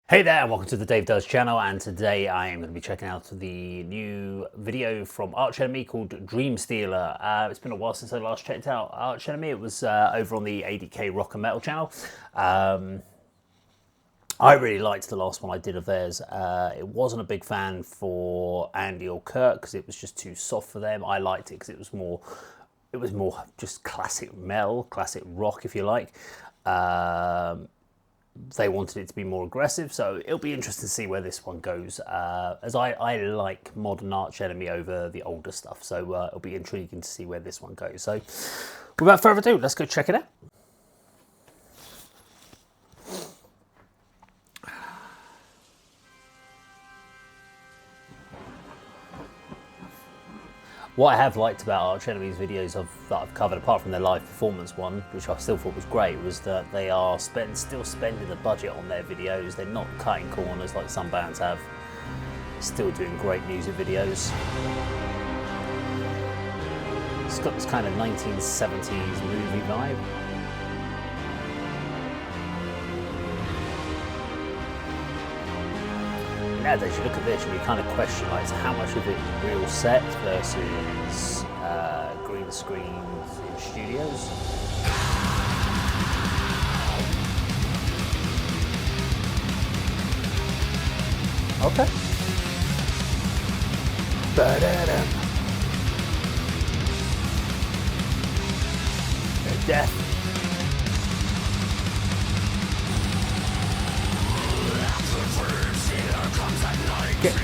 Hey there, and welcome to the Dave Does channel, and today I am going to be checking out the new video from Arch Enemy called Dream Stealer. It's been a while since I last checked out Arch Enemy. It was over on the ADK Rock and Metal channel. I really liked the last one I did of theirs. It wasn't a big fan for Andy or Kurt because it was just too soft for them. I liked it because it was more just classic metal, classic rock if you like. They wanted it to be more aggressive, so it'll be interesting to see where this one goes, as I like modern Arch Enemy over the older stuff, so it'll be intriguing to see where this one goes. So without further ado, let's go check it out. What I have liked about Arch Enemy's videos that I've covered, apart from their live performance one, which I still thought was great, was that they are still spending the budget on their videos. They're not cutting corners like some bands have. Still doing great music videos. It's got this kind of 1970s movie vibe. Nowadays you look at this and you kind of question, like, how much of it is real set versus green screens in studios. Okay. Death.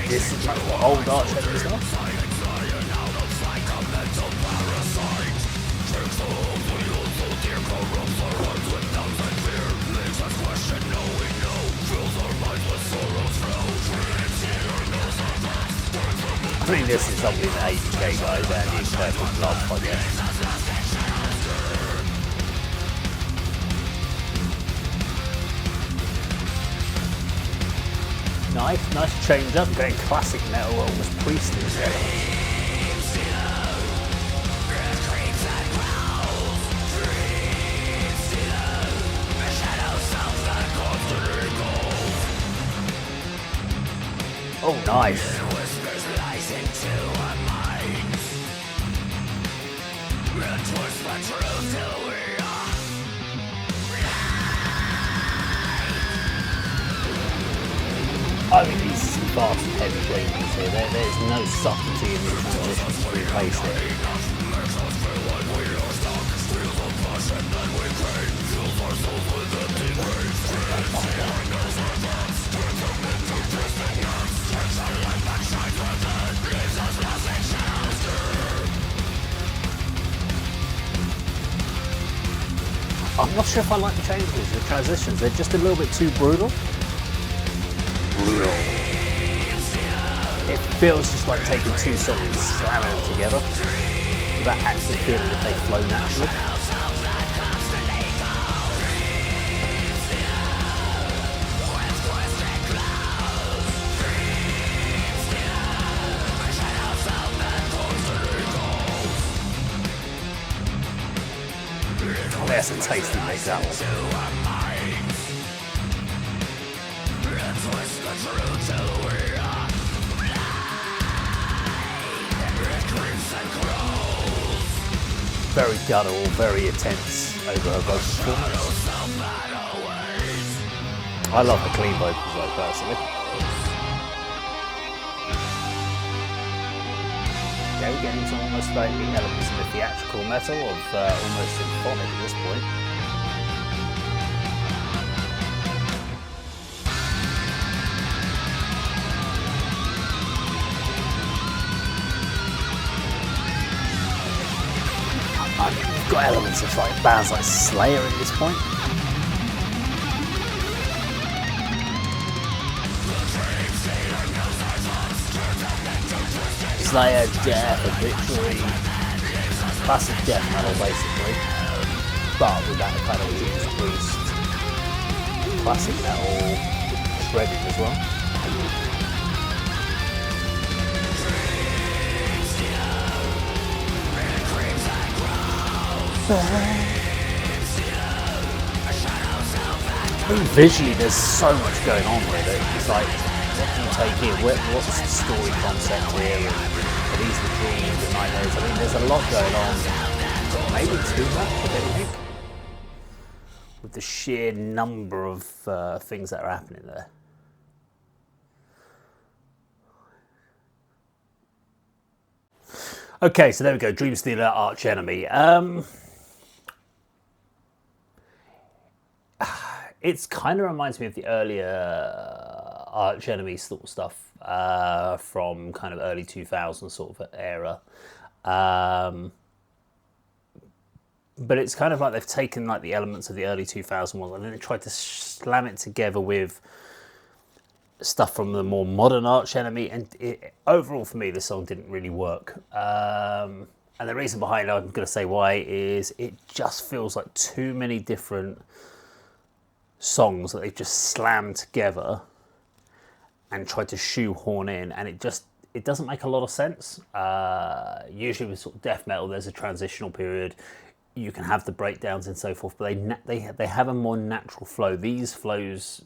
This is like old Arch Enemy stuff. I mean, this is something that ADK guys and the Perfect Love, I guess. Nice change up, going classic metal, almost priestly instead. Oh, nice. I mean, these are some fast and heavy changes here. There's no subtlety in the transitions to replace it. I'm not sure if I like the changes, the transitions. They're just a little bit too brutal. It feels just like taking two songs and slamming them together without actually feeling that they flow naturally. Oh, there's a tasty mix, that one. Very guttural, very intense over her vocal performance. I love the clean vocals though, personally. Yeah, we're getting into almost like the elements of the theatrical metal of almost symphonic at this point. You've got elements of like bands like Slayer at this point. Slayer, Death, Obituary, classic death metal basically, but with that kind of Judas Priest, classic metal shredded as well. I mean, visually, there's so much going on with it. It's like, what do you take here? What's the story concept here? Are these the dreams, the nightmares? I mean, there's a lot going on. Maybe too much, I don't think, with the sheer number of things that are happening there. Okay, so there we go. Dream Stealer, Arch Enemy. It kind of reminds me of the earlier Arch Enemy sort of stuff from kind of early 2000s sort of era. But it's kind of like they've taken like the elements of the early 2000s ones and then they tried to slam it together with stuff from the more modern Arch Enemy, and overall for me this song didn't really work. And the reason behind it, I'm going to say why, is it just feels like too many different songs that they've just slammed together and tried to shoehorn in, and it doesn't make a lot of sense. Usually with sort of death metal, there's a transitional period. You can have the breakdowns and so forth, but they have a more natural flow. These flows,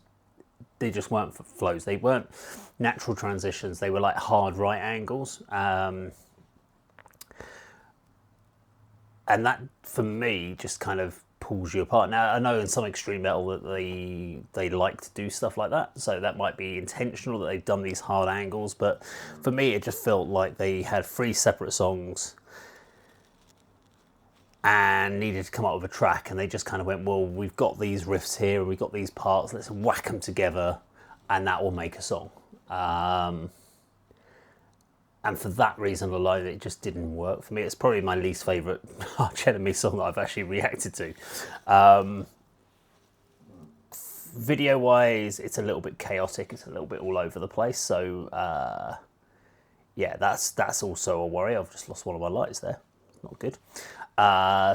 they just weren't flows. They weren't natural transitions. They were like hard right angles. And that, for me, just kind of pulls you apart. Now, I know in some extreme metal that they like to do stuff like that, so that might be intentional that they've done these hard angles, but for me, it just felt like they had 3 separate songs and needed to come up with a track, and they just kind of went, well, we've got these riffs here and we've got these parts, let's whack them together and that will make a song. And for that reason alone, it just didn't work for me. It's probably my least favourite Arch Enemy song that I've actually reacted to. Video-wise, it's a little bit chaotic. It's a little bit all over the place. So, yeah, that's also a worry. I've just lost one of my lights there. Not good.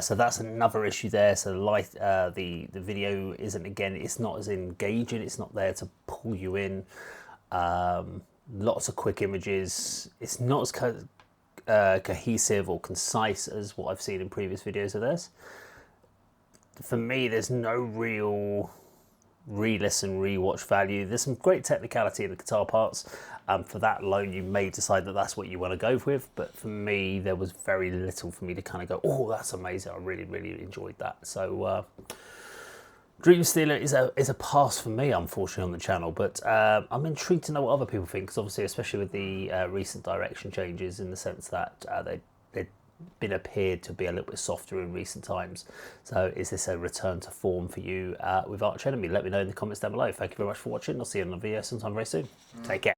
So that's another issue there. So the video isn't, again, it's not as engaging. It's not there to pull you in. Lots of quick images. It's not as cohesive or concise as what I've seen in previous videos of theirs. For me, there's no real re-listen, re-watch value. There's some great technicality in the guitar parts. For that alone, you may decide that that's what you want to go with, but for me, there was very little for me to kind of go, oh, that's amazing. I really, really enjoyed that. So Dream Stealer is a pass for me, unfortunately, on the channel, but I'm intrigued to know what other people think, because obviously, especially with the recent direction changes, in the sense that they've been appeared to be a little bit softer in recent times. So is this a return to form for you with Arch Enemy? Let me know in the comments down below. Thank you very much for watching. I'll see you in another video sometime very soon. Take care.